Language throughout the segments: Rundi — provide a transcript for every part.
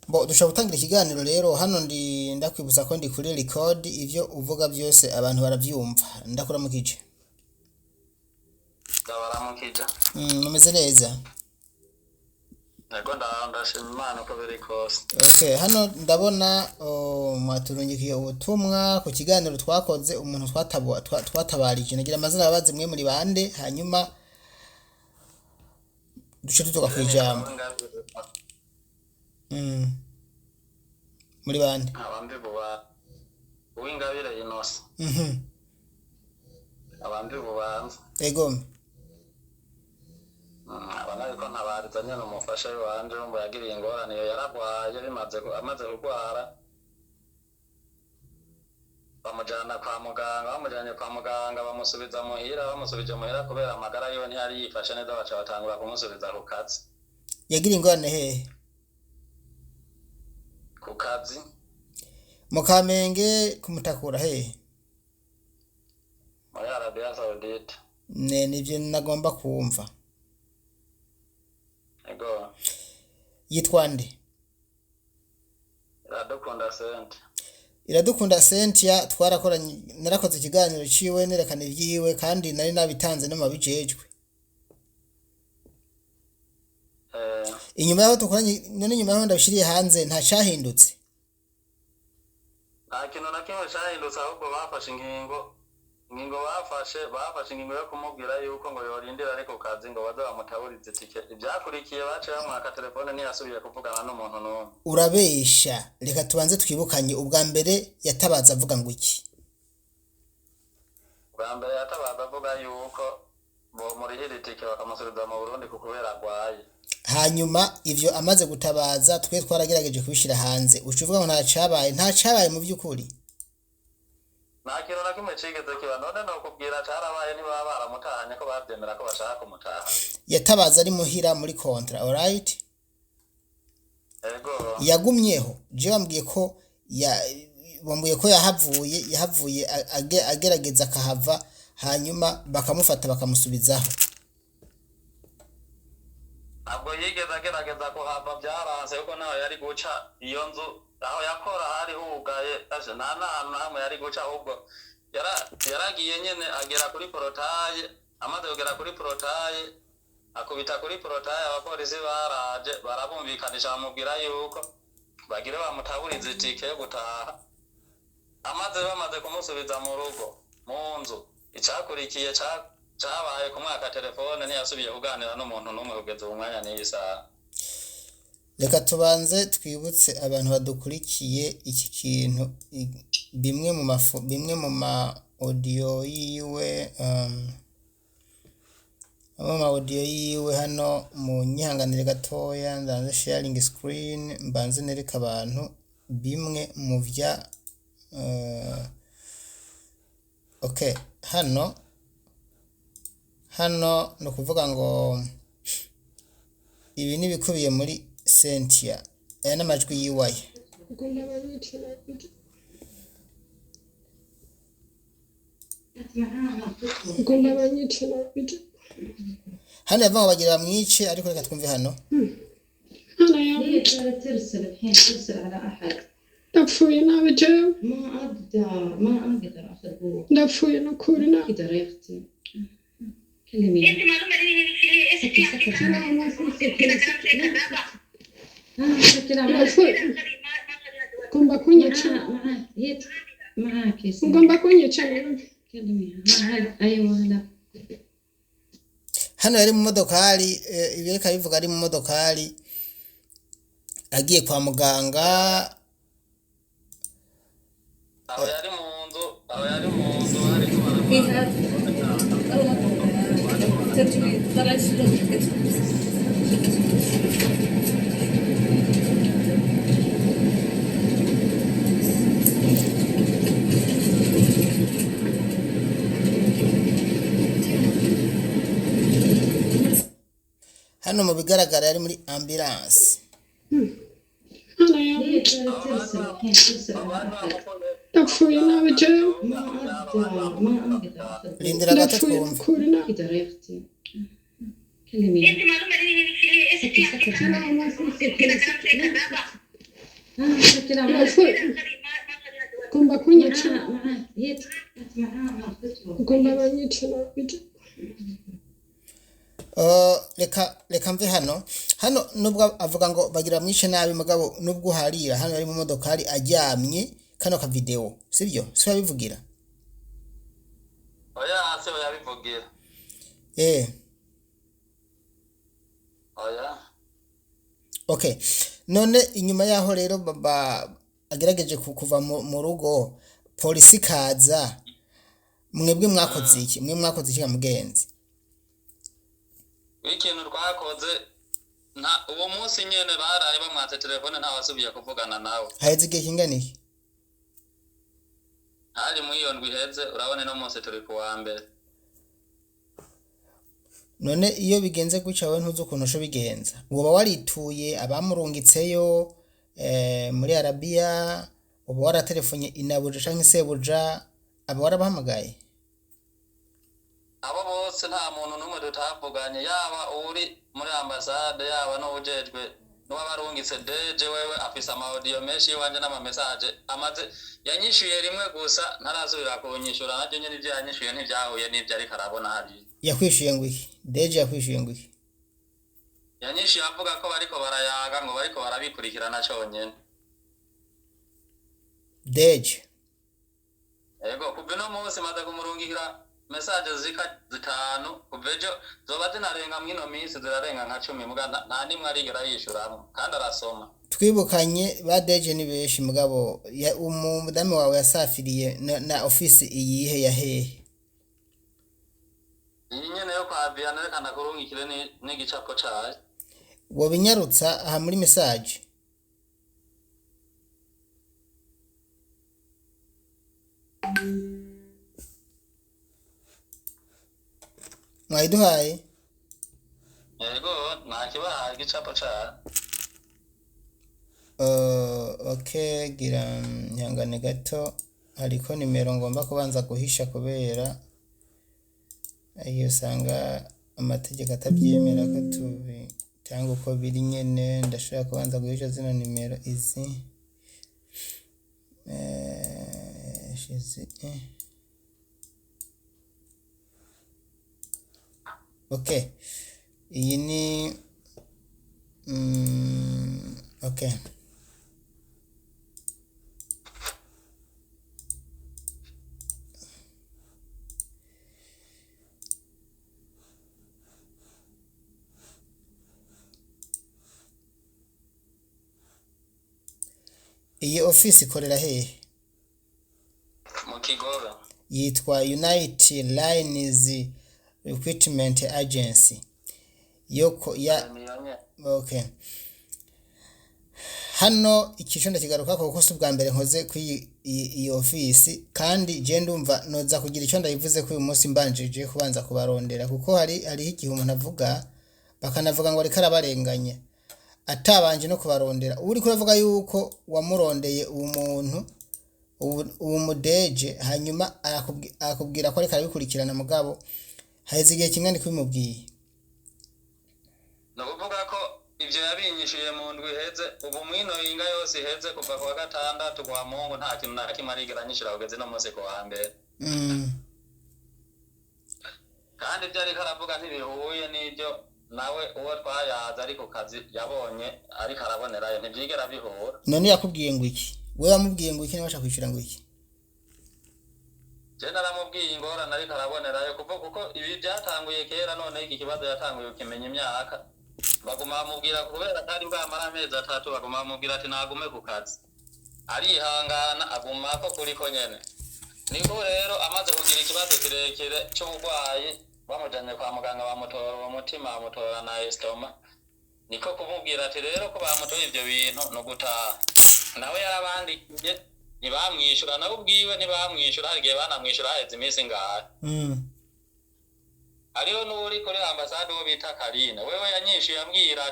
Bo dushobora gutangira ikiganiro rero hano ndakwibutsa ko ndi kuri record ivyo uvuga byose abantu baravyumva ndakuramukije. Ndabaramukije. Mumeze neza? Ego ndashima Imana ko biri kose. Okay, hano ndabona mwaturungikiye ubutumwa ku kiganiro twakoze umuntu twatabarije nagira amazina abazi mwe muri bande hanyuma duce tutoka kwijambo. Muri bande? Abambi buba uwingabire Innocent. Abambi bubanza. Ego. Abana ko ntabarizanye n'umufasha wanje ngo yagiriye ingorane yo yaragwaye amaze kurwara. Bamujyanye kwa muganga bamusubije muhira kubera amagara yo ntiyari yifashe neza baca batangura kumusubiza ku kazi. Yagiriye ingorane hehe? Ku kazi. Mu Kamenge kumutakura hehe? Muri Arabia Saudite. Nivyo nagomba kumva. Ego. Yitwa nde? Iradukunda Cynthia twarakoranye narakoze ikiganiro ciwe nerekana ivyiwe kandi nari nabitanze no mabijejwe. Inyuma yaho tukoranye none nyuma yaho ndabishiriye hanze nta cyahindutse. Nta kintu na kimwe cyahindutse ahubwo bafashe ingingo bafashe ingingo yo kumubwira yuko ngo yorindira ariko kazi ngo baza bamutaburize tike ibyakurikiye bace bamwaka telefone ntiyasubiye kuvugana n'umuntu n'umwe. Urabesha reka tubanze twibukanye ubwa mbere yatabaza avuga ngo iki? Ubwa mbere yatabaza avuga yuko bo muri hiri tike bakamusubiza mu Burundi kubera agwaye. Hanyuma ivyo amaze gutabaza twe twaragerageje kubishira hanze ucuvuga ngo nta cabaye mu byukuri. Nta kintu na kimwe cigeze kiba none no kubwira carabaye ntibaba baramutahanye ko bavyemera ko bashaka kumutaha. Yatabaza ari muhira muri kontra, alright? Ego. Yagumyeho je bambwiye ko yahavuye agerageza akahava hanyuma bakamufata bakamusubizaho. Ntabwo yigeze agerageza kuhava byaranse kuko nawe yari guca iyo nzu aho yakora hari hugaye nta n'ahantu hamwe yari guca ahubwo yaragiye nyene agera kuri porotaye amaze kugera kuri porotaye akubita kuri porotaye abapolisi baraje barabumvikanisha bamubwira yuko bagire bamutaburize itike yo gutaha bamaze kumusubiza mu rugo mu nzu icakurikiye cabaye kumwaka telefone ntiyasubiye kuganira n'umuntu n'umwe kugeza ubu mwanya n'isaha. Reka tubanze twibutse abantu badukurikiye iki kintu bimwe mu ma audio yiwe audio yiwe hano mu nyihanganire gatoya ndanze sharing screen mbanze nereka abantu bimwe mu vya okay hano no kuvuga ngo ibi ni bikubiye muri Cynthia aya n'amajwi yiwe. Hano yavuga ngo bagira bamwice ariko reka twumve hano. أنا يا ترسل الحين ترسل على أحد دفوي أنا بجاوب ما أقدر أخذ دفوي أنا كورنا أقدر يا أختي كلميني انت معلومه كم بكوني معاك كم بكوني كم كلميها أيوة لا hano yari mu modokari ibireka bivuga ari mu modokari agiye kwa muganga aho yari mu nzu hari hano mu bigaragara yari muri ambulance. أنا يا ترسل الحين ترسل على أحد دفوي أنا بجاوب ما أقدر أخذ rindira gato دفوي twumve. كورنا أقدر يا أختي كلميني انت معلومه كده كلام زي كذابه كده Kumba kunyica. معاك هي معاها Kumba banyica nabije. reka mve hano nubwo avuga ngo bagira mwishe nabi mugabo nubwo harira hano ari mu modoka hari aryamye kano ka video sibyo si babivugira oya se yabivugira oya okay none inyuma yaho rero baba agerageje kuva mu rugo polisi kaza mwebwe mwakoze iki mugenzi ikintu twakoze uwo munsi nyene baraye bamwatse telefone nta wasubiye kuvugana nawe haheze igihe kingana iki hari mu iyo ndwi iheze urabone no munsi turi ku wa mbere none iyo bigenze gutya wowe ntuzi ukuntu usho bigenza uba warituye abamurungitseyo muri Arabia uba waratelefonye inabuja canke sebuja aba warabahamagaye abo bose nta muntu n'umwe tutavuganye yaba uri muri ambasade yaba n'ubujejwe n'uwabarungitse deje wewe afise amaudio menshi wanje n'ama message amaze yanyishuye rimwe gusa ntarazubira kunyishura nanje nyene ivyo yanyishuye ntivyahuye n'ivyo ariko arabona hari yakwishuye ngo iki deje yakwishuye ngo iki yanyishuye avuga ko bariko barayaga ngo bariko barabikurikirana conyene deje ego kuva no munsi maze kumurungikira message zitanu kuvejo zoba zinarenga mwino minsi zirarenga nka 10 muga nta nimwe arigera yishuramo kandi arasoma twibukanye ba deje ni beshi mugabo umudamu wawe yasafiriye na office iyihe ya hehe iyi nyene yo kwa Vianney rekana kurungikire n'igicapo cayo wo binyarutsa aha muri message mwayiduhaye yego nakibahaye igicapo cayo okay gira nyangane gato hariko nimero ngomba kubanza guhisha kubera ayo usanga amategeko atabyemera ko tubitanga uko biri nyene ndashaka kubanza guhisha zino nimero izi okay iyi ni okay iyi office ikorera hehe mu Kigobe yitwa United Lines Recruitment Agency yoko ya okay hano ikico ndakigaruka kuko si ubwa mbere nkoze ku iyi office kandi je ndumva noza kugira ico ndayivuze ko uyu munsi mbanjije kubanza kubarondera kuko hari igihe umuntu avuga bakanavuga ngo ariko arabarenganya atabanje no kubarondera uri kuravuga yuko wamurondeye uwo muntu uwo mudeje hanyuma akubwira ko ariko arabikurikirana mugabo haheze igihe kingana kubimubwiye no kuvuga ko ivyo yabinyishuye mu ndwi iheze ubu mwino yinga yose iheze kuva kwa gatandatu kwa Mungu nta kintu na kimwe arigera nyishura kugeze no munsi kwa mbere kandi ibyo ariko aravuga ntibihuye n'ibyo nawe uwo twayaza ariko kazi yabonye ariko arabonerayo ntibyigera bihura none yakubwiye ngo iki we wamubwiye ngo iki nabasha kwishura ngo iki je naramubwiye ingorane ariko arabonerayo kuko ibi byatanguye kera none iki kibazo yatanguye ukimenya imyaka baguma bamubwira kubera atari bwamara amezi 3 baguma bamubwira ati nagume ku kazi arihangana aguma ko kuriko nyene niko rero amaze kugira ikibazo kirekire cy'ubugwayi bamujanye kwa muganga bamutora umutima bamutora na estoma niko kumubwira ati rero ko bamutoye ivyo bintu no gutaha nawe yarabandikiye ntibamwishura nawe ubwiwe ntibamwishura hagiye banamwishura haheze iminsi ngahe ariho n'uri kuri ambasade wo bita Karina wewe yanyishuye ambwira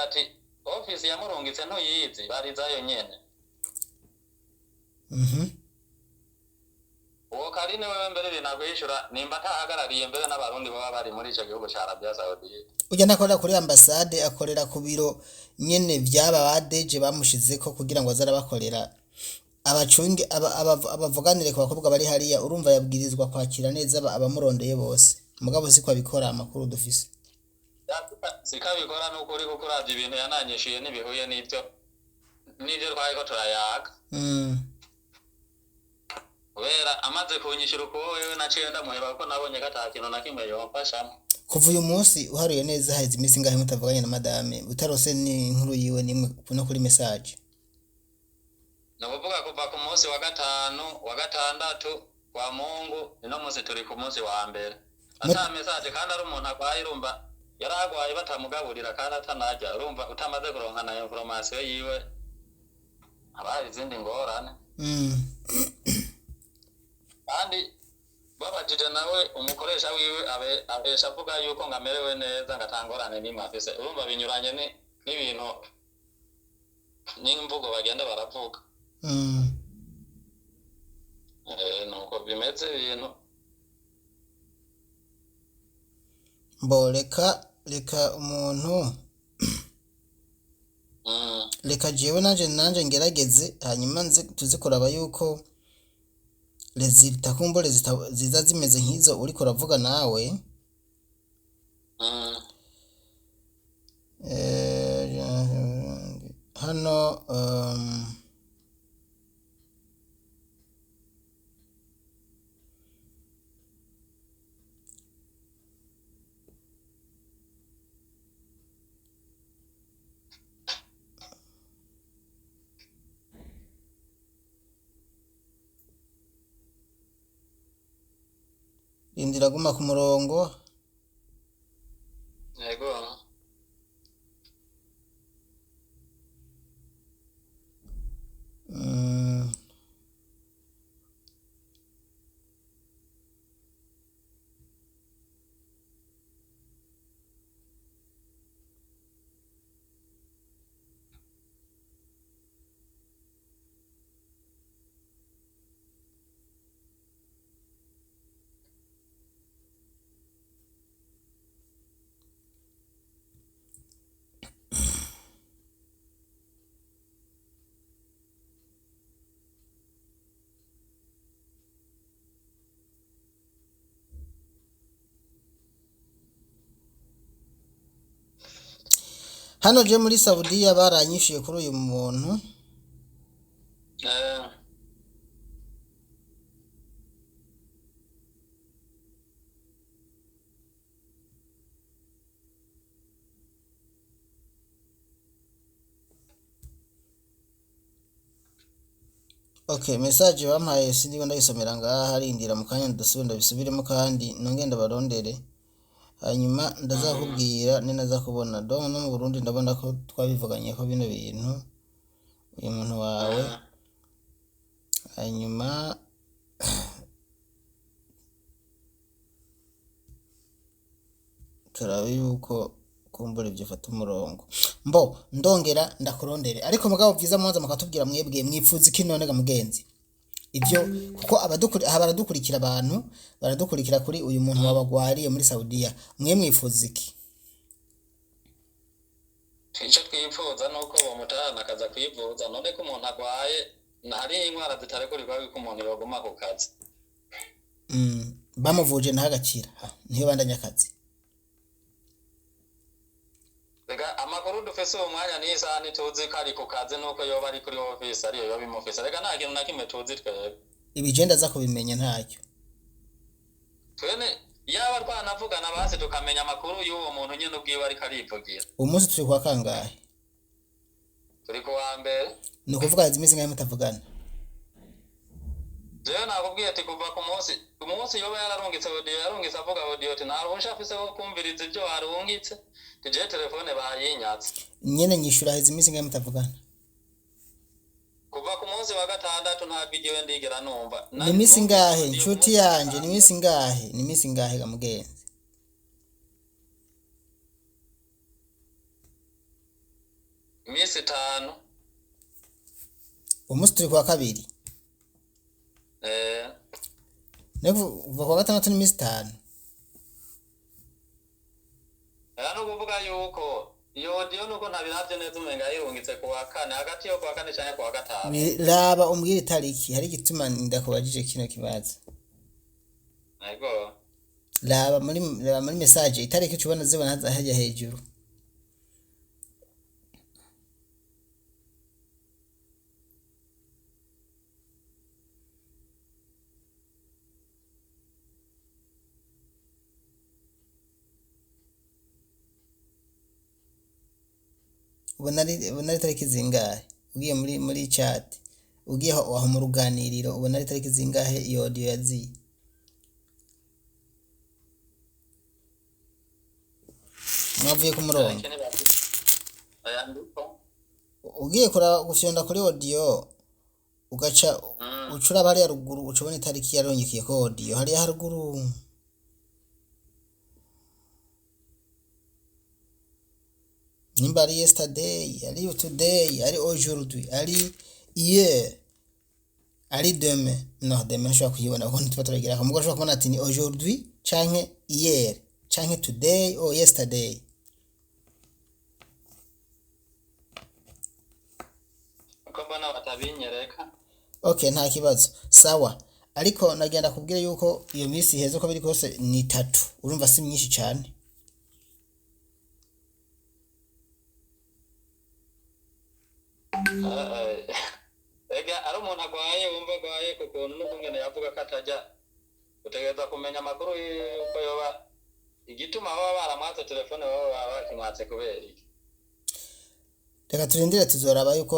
ati office yamurungitse ntuyizi barizayo nyene uwo Karine wewe mbere binagwishura nimba atahagarariye mbere n'abarundi baba bari muri ico gihugu ca Arabia Saudite. ujya ntakorera kuri ambasade akorera ku biro nyene vyaba badeje bamushizeko kugira ngo azara bakorera abacunge abavuganire ku bakobwa bari hariya urumva yabwirizwa kwakira neza abamurondeye bose mugabo siko abikora amakuru dufise sikabikora n'ukuri kuko uravye ibintu yananyishiye n'ibihuye n'ivyo twariko turayaga kubera amaze kunyishira uko wewe naciye ndamuheba kuko nabonye ko ata kintu na kimwe yomfashamo. kuva uyu munsi uharuye neza haheze iminsi ngahe mutavuganye na madame utarose ni inkuru yiwe nimwe no kuri message navuga kuva ku munsi wa gatanu wa gatandatu kwa Mungu no munsi turi ku munsi wa mbere ata message kandi ari umuntu agwaye urumva yaragwaye batamugaburira kandi atanajya urumva utamaze kuronka na information yiwe abaye izindi ngorane kandi babajije nawe umukoresha wiwe abesha avuga yuko ngamerewe neza ngatangorane n'imafise urumva binyuranye n'ibintu n'imvugo bagenda baravuga nuko bimeze ibintu reka umuntu reka jewe nanje ngerageze hanyuma nze tuzikoraba yuko kumbure ziza zimeze nk'izo uriko uravuga nawe hano indira guma ku murongo yego hano je muri Saudia baranyishuye kuri uyu muntu okay message bampaye sindigo ndayisomera ngaha arindira mu kanya ndasubiremo kandi nongenda barondere hanyuma ndazakubwira ninaza kubona no mu Burundi ndabona ko twabivuganye ko bino bintu uyu muntu wawe hanyuma turabe yuko kumbura ibyo fata umurongo ndongera ndakurondere ariko mugabo byiza mwanza makatubwira mwebwe mwipfuza iki none ga mugenzi ibyo kuko baradukurikira abantu baradukurikira kuri uyu muntu wabagwariye muri Saudia mwe mwifuza iki icyo twifuza nuko bamutahana akaza kwivuza none ko umuntu agwaye ntari indwara zitarekurwa ko umuntu yoguma ku kazi bamuvuje ntagakira niyo bandanya akazi rega amakuru dufese uwo mwanya n'isaha ntituzi ko ari ku kazi nuko yoba ari kuri office ariyo yoba imufise rega nta kintu na kimwe tuzi twebwe ibigenda za kubimenya ntacyo twene yaba twanavugana basi tukamenya amakuru y'uwo muntu nyene ubwiwe ariko arivugira umunsi turi kwa kangahe turi ku wa mbere ni ukuvuga izimisi ngahe mutavugana jewe nakubwiye ati kuva ku munsi yoba yararungitse avuga audio ati ntaruhusha afise wo kumviriza ibyo warungitse tije telefone bayinyatse nyene nyishura izimisi ngahe mutavugana kuva ku munsi wa gatandatu nta video ndigera numva ni misi ngahe nshuti yanje ni misi ngahe ga mugenzi imisi 5 umunsi turi kwa kabiri uva kuwa gatandatu n'iminsi 5. no kuvuga yuko iyo audio nuko ntabinavyo neza umenga yirungitse kuwa 4 hagati yo kuwa 4 canke kuwa 5. Raba umbwira itariki hari igituma ndakubajije kino kibazo. Yego. Raba muri message itariki cubona zibona hajya hejuru. ubona ari tariki zingahe ugiye muri chat ugiye aho mu ruganiriro ubona ari tariki zingahe iyo audio yaziye mwavuye ku murongo ugiye gufyonda kuri audio ugaca ucura bari ya ruguru ucubona itariki yarongikiye ko audio hari ya ruguru nimba ari yesterday ari today ari aujourd'hui ari hier ari demain no demain shobora kuyibona kuko ntituba turagira akamugabo ashobora kubona ati ni aujourd'hui canke hier canke today or yesterday. uko mbona batabinyereka okay nta kibazo sawa ariko nagenda kubwira yuko iyo minsi heza uko biri kose ni 3 urumva si myinshi cyane. ega ari umuntu agwaye wumva agwaye kuko n'umwene yavuga ko atajya utegereza kumenya amakuru yuko yoba igituma baba baramwatse telefone baba bakimwatse kubera iki. Reka turindire tuzoraba yuko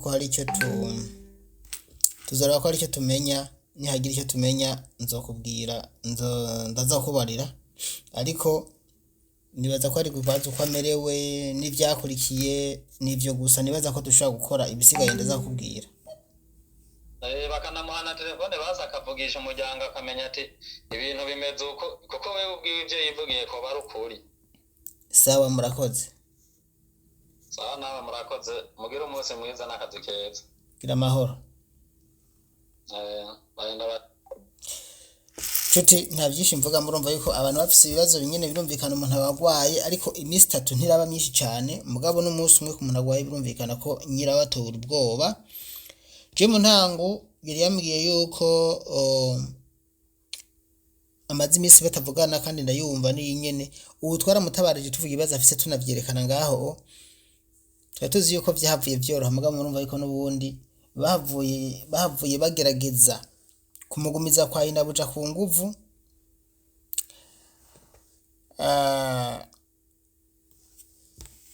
hari icyo tuzoraba ko hari icyo tumenya nihagira icyo tumenya nzokubwira ndazakubarira ariko nibaza ko ari gubaza uko amerewe n'ivyakurikiye nivyo gusa nibaza ko dushobora gukora ibisigaye ndazakubwira. Bakanamuhana telefone baza akavugisha umuryango akamenya ati ibintu bimeze uko kuko wewe ubwiwe ivyo yivugiye ko bari ukuri. Sawa murakoze. Sawa nawe murakoze mugira umunsi mwiza n'akazi keza. Gira amahoro. Barenda Chuti nta byinshi mvuga murumva yuko abantu bafise ibibazo binyene birumvikana umuntu abagwaye ariko iminsi 3 ntiraba myinshi cyane mugabo n'umunsi umwe ku muntu agwaye birumvikana ko nyira batora ubwoba. Je mu ntango yari yambwiye yuko amazi iminsi batavugana kandi ndayumva ni nyene ubu twaramutabarije tuvuga ibibazo afise tunavyerekana ngaho twatuzi yuko byahavuye byoroha mugabo murumva yuko n'ubundi bahavuye bagerageza kumugumiza kwa inabuja ku nguvu.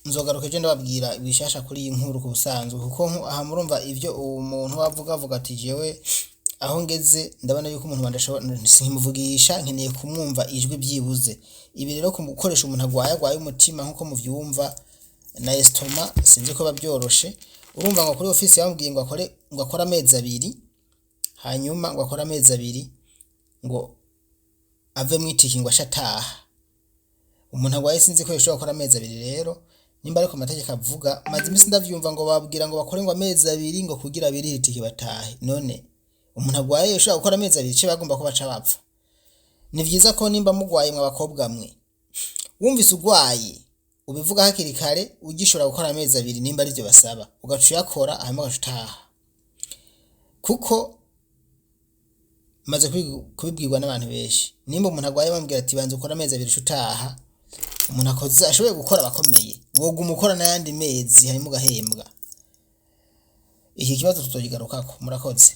Nzogaruka je ndababwira ibishasha kuri iyi nkuru kubusanzwe kuko aha murumva ivyo umuntu avuga ati jewe aho ngeze ndabona yuko umuntu bandashobora sinkimuvugisha nkeneye kumwumva ijwi byibuze. Ibi rero kumukoresha umuntu agwaye umutima nkuko muvyumva na estoma sinzi ko babyoroshe. Urumva ngo kuri office yambwiye ngo akora amezi 2 hanyuma ngo akora amezi 2 ngo ave mwitiki ngo ashataha. Umuntu agwaye sinzi ko yashobora gukora amezi 2 rero nimba ariko amategeko avuga maze imisi ndavyumva ngo babwira ngo bakore ngo amezi 2 ngo kugira biritiki batahe. None umuntu agwaye yashobora gukora amezi 2 bagomba ko baca bapfa. Ni vyiza ko nimba mugwaye mwa bakobwa mwe wumvise ugwaye ubivuga hakiri kare ugishobora gukora amezi 2 nimba ari byo basaba ugacu yakora hanyuma ugashutaha kuko maze kubibwirwa n'abantu benshi. Nimba umuntu agwaye bambwira ati banze ukora amezi 2 shutaha umuntu akoze ashoboye gukora bakomeye woga umukora n'ayandi mezi hanyuma ugahembwa. Iki kibazo tutogigarukako murakoze.